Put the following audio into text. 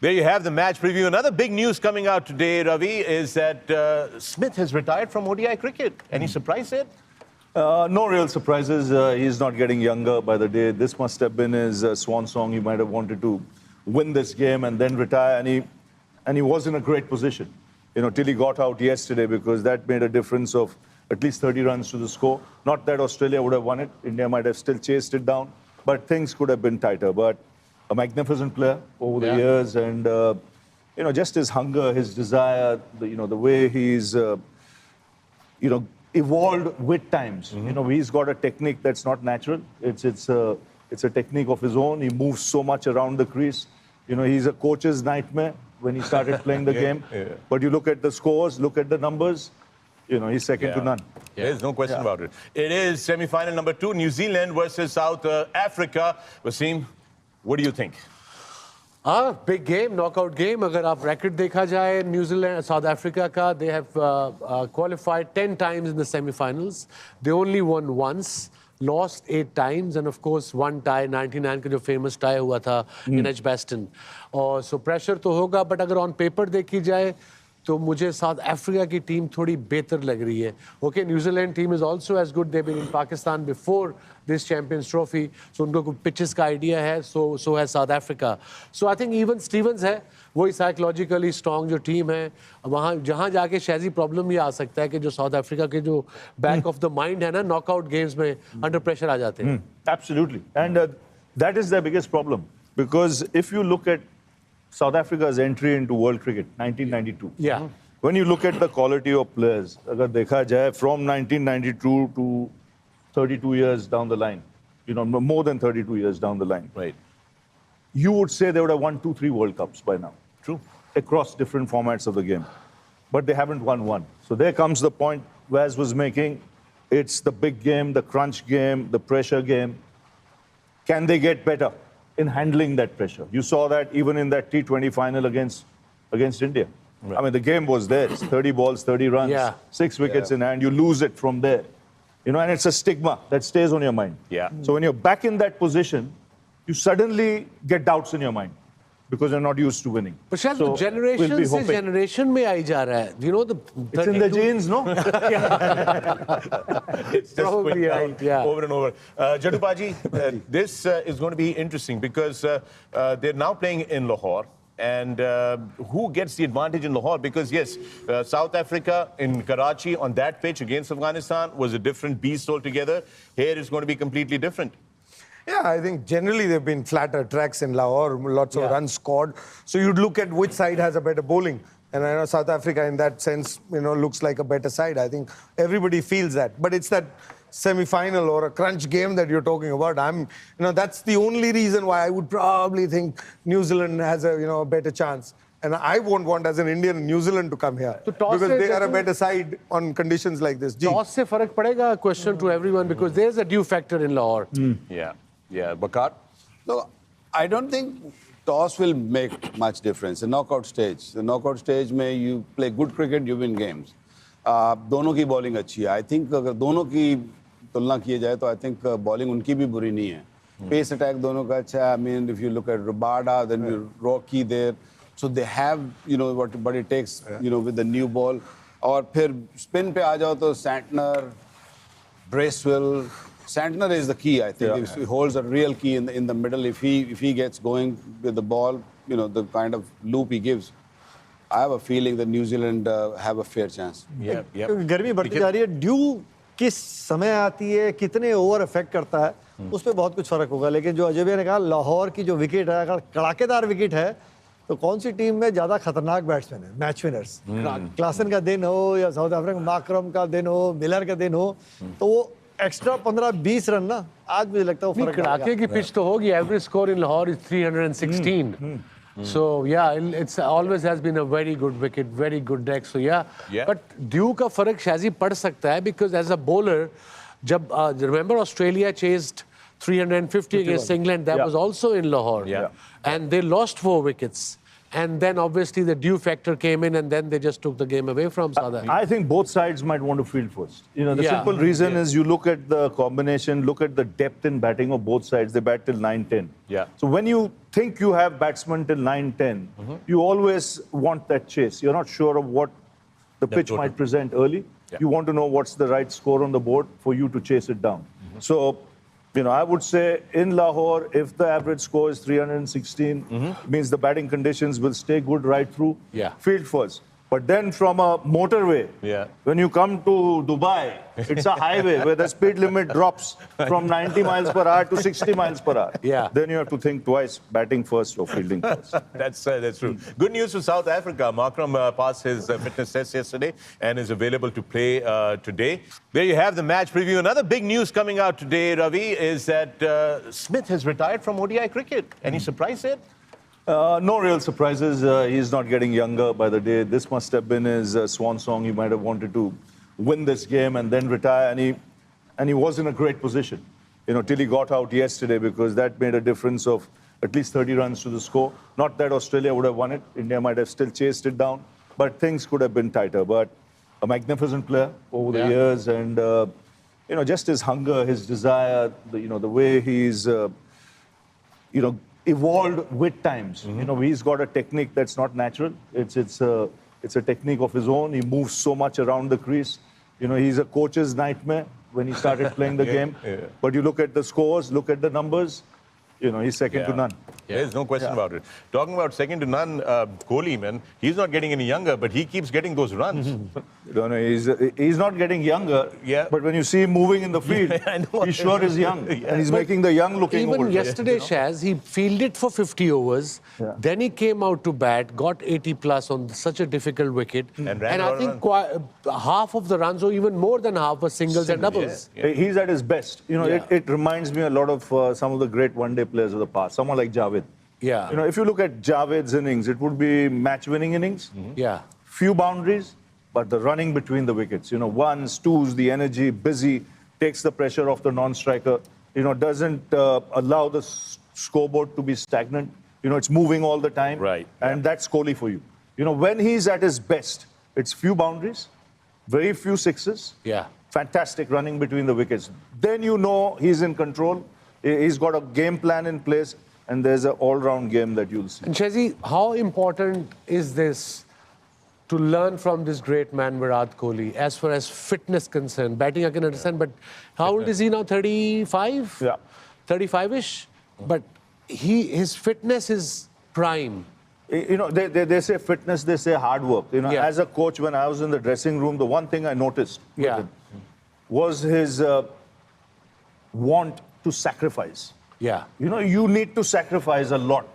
There you have the match preview. Another big news coming out today, Ravi, is that Smith has retired from ODI cricket. Any surprise there? No real surprises. He's not getting younger by the day. This must have been his swan song. He might have wanted to win this game and then retire, and he was in a great position, till he got out yesterday, because that made a difference of at least 30 runs to the score. Not that Australia would have won it. India might have still chased it down, but things could have been tighter. But a magnificent player over the years, and just his hunger, his desire, the way he's evolved with times. He's got a technique that's not natural. It's a technique of his own. He moves so much around the crease. He's a coach's nightmare when he started playing the game. But you look at the scores, look at the numbers, he's second to none. There's no question about it. It is semi-final number 2, New Zealand versus South Africa. Wasim, what do you think? Big game, knockout game. अगर आप record देखा जाए, New Zealand, South Africa का, they have qualified 10 times in the semi-finals. They only won once, lost 8 times, and of course one tie, 99 का जो famous tie हुआ था in Edgbaston. और so pressure तो होगा, but अगर on paper देखी जाए, तो मुझे साउथ अफ्रीका की टीम थोड़ी बेहतर लग रही है. Okay, New Zealand team is also as good. They been in Pakistan before this champions trophy, सो उनको पिचेस का आइडिया है. सो है south Africa. So I think even Stevens है, वही साइकोलॉजिकली स्ट्रॉन्ग जो टीम है. वहाँ जहाँ जाके शायद प्रॉब्लम ये आ सकता है कि जो साउथ अफ्रीका के जो बैक ऑफ द माइंड है ना, नॉकआउट गेम्स में अंडर प्रेशर आ जाते हैं. Absolutely, and that is the biggest problem, because if you look at South Africa's entry into world cricket, 1992. Yeah. When you look at the quality of players, agar dekha jaye, from 1992 to 32 years down the line, more than 32 years down the line, right, you would say they would have won 2-3 World Cups by now. True. Across different formats of the game. But they haven't won one. So there comes the point Waz was making. It's the big game, the crunch game, the pressure game. Can they get better in handling that pressure? You saw that even in that T20 final against India. Right. I mean, the game was there. It's 30 balls, 30 runs, 6 wickets in hand. You lose it from there. And it's a stigma that stays on your mind. Yeah. So when you're back in that position, you suddenly get doubts in your mind because you're not used to winning. But शायद so generation से generation में आई जा रहा है. It's in the genes, no? It's just probably right, over and over. Jadupaji, this is going to be interesting because they're now playing in Lahore. And who gets the advantage in Lahore? Because yes, South Africa in Karachi on that pitch against Afghanistan was a different beast altogether. Here it's going to be completely different. Yeah, I think generally they've been flatter tracks in Lahore, lots of runs scored. So you'd look at which side has a better bowling. And I know South Africa in that sense, looks like a better side. I think everybody feels that. But it's that semi-final or a crunch game that you're talking about. That's the only reason why I would probably think New Zealand has a better chance. And I won't want as an Indian New Zealand to come here because they are a better side on conditions like this. Toss se farak padega? Question to everyone, because there's a due factor in Lahore. Yeah, WAQAR? No, I don't think toss will make much difference. The knockout stage, में you play good cricket, you win games. दोनों की bowling अच्छी है. I think अगर दोनों की तुलना किए जाए तो I think bowling उनकी भी बुरी नहीं है. Pace attack दोनों का अच्छा है. I mean, if you look at Rabada, then you Rocky there. So they have, what it takes, with the new ball. और फिर spin पे आ जाओ तो Santner, Bracewell. Santner is the key, I think. He holds a real key in the middle. If he gets going with the ball, the kind of loop he gives, I have a feeling that New Zealand have a fair chance. गर्मी बढ़ती जा रही है. Due किस समय आती है, कितने ओवर इफेक्ट करता है, उस पर बहुत कुछ फर्क होगा. लेकिन जो अजय भैया ने कहा, लाहौर की जो विकेट है, अगर कड़ाकेदार विकेट है, तो कौन सी टीम में ज्यादा खतरनाक बैट्समैन है, मैच विनर्स? क्लासन का दिन हो या साउथ अफ्रीका माकरम का दिन हो, मिलर का दिन हो, तो वो एक्स्ट्रा 15-20 रन ना, आज मुझे लगता है वो फर्क कड़ाके की पिच तो होगी. Average score in Lahore is 316. So yeah, it's always has been a very good wicket, very good deck. So yeah. But due का फर्क शायद पड़ सकता है, because as a bowler, जब remember Australia chased 350 against England, that was also in Lahore, and they lost 4 wickets. And then obviously the due factor came in, and then they just took the game away from South Africa. I think both sides might want to field first. You know, the Yeah. simple reason is you look at the combination, look at the depth in batting of both sides. They bat till 9-10. Yeah. So when you think you have batsmen till 9-10, you always want that chase. You're not sure of what the pitch total. might present early. Yeah. You want to know what's the right score on the board for you to chase it down. So, you know, I would say in Lahore, if the average score is 316, means the batting conditions will stay good right through. Yeah. Field first. But then from a motorway, Yeah. when you come to Dubai, it's a highway where the speed limit drops from 90 miles per hour to 60 miles per hour. Yeah. Then you have to think twice, batting first or fielding first. That's true. Good news for South Africa. Akram passed his fitness test yesterday and is available to play today. There you have the match preview. Another big news coming out today, Ravi, is that Smith has retired from ODI cricket. Any surprise there? No real surprises. He's not getting younger by the day. This must have been his swan song. He might have wanted to win this game and then retire, and he was in a great position, you know, till he got out yesterday, because that made a difference of at least 30 runs to the score. Not that Australia would have won it. India might have still chased it down, but things could have been tighter. But a magnificent player over the years, and you know, just his hunger, his desire, the way he's evolved with times. You know, he's got a technique that's not natural. It's a technique of his own. He moves so much around the crease. You know, he's a coach's nightmare when he started playing the game. But you look at the scores, look at the numbers, you know, he's second to none. There's no question about it. Talking about second to none, Kohli, man, he's not getting any younger, but he keeps getting those runs. No, he's not getting younger. Yeah. But when you see him moving in the field, I know. he sure is young. And he's making the young looking Even old. yesterday, Shaz, he fielded for 50 overs. Yeah. Then he came out to bat, got 80 plus on such a difficult wicket. And ran I out of think half of the runs, or even more than half, were singles and doubles. Yeah. He's at his best. You know, it reminds me a lot of some of the great one-day players of the past. Someone like Javed. Yeah. You know, if you look at Javed's innings, it would be match-winning innings. Yeah. Few boundaries, but the running between the wickets. You know, ones, twos, the energy, busy, takes the pressure off the non-striker. You know, doesn't allow the scoreboard to be stagnant. You know, it's moving all the time. Right. And that's Kohli for you. You know, when he's at his best, it's few boundaries, very few sixes. Yeah. Fantastic running between the wickets. Then you know he's in control. He's got a game plan in place, and there's an all-round game that you'll see. And Shazzy, how important is this to learn from this great man, Virat Kohli, as far as fitness concerned? Batting, I can understand, but how old is he now? 35? Yeah. 35-ish? But his fitness is prime. You know, they say fitness, they say hard work. You know, Yeah. as a coach, when I was in the dressing room, the one thing I noticed with Yeah. him was his want to sacrifice. Yeah. You know, you need to sacrifice a lot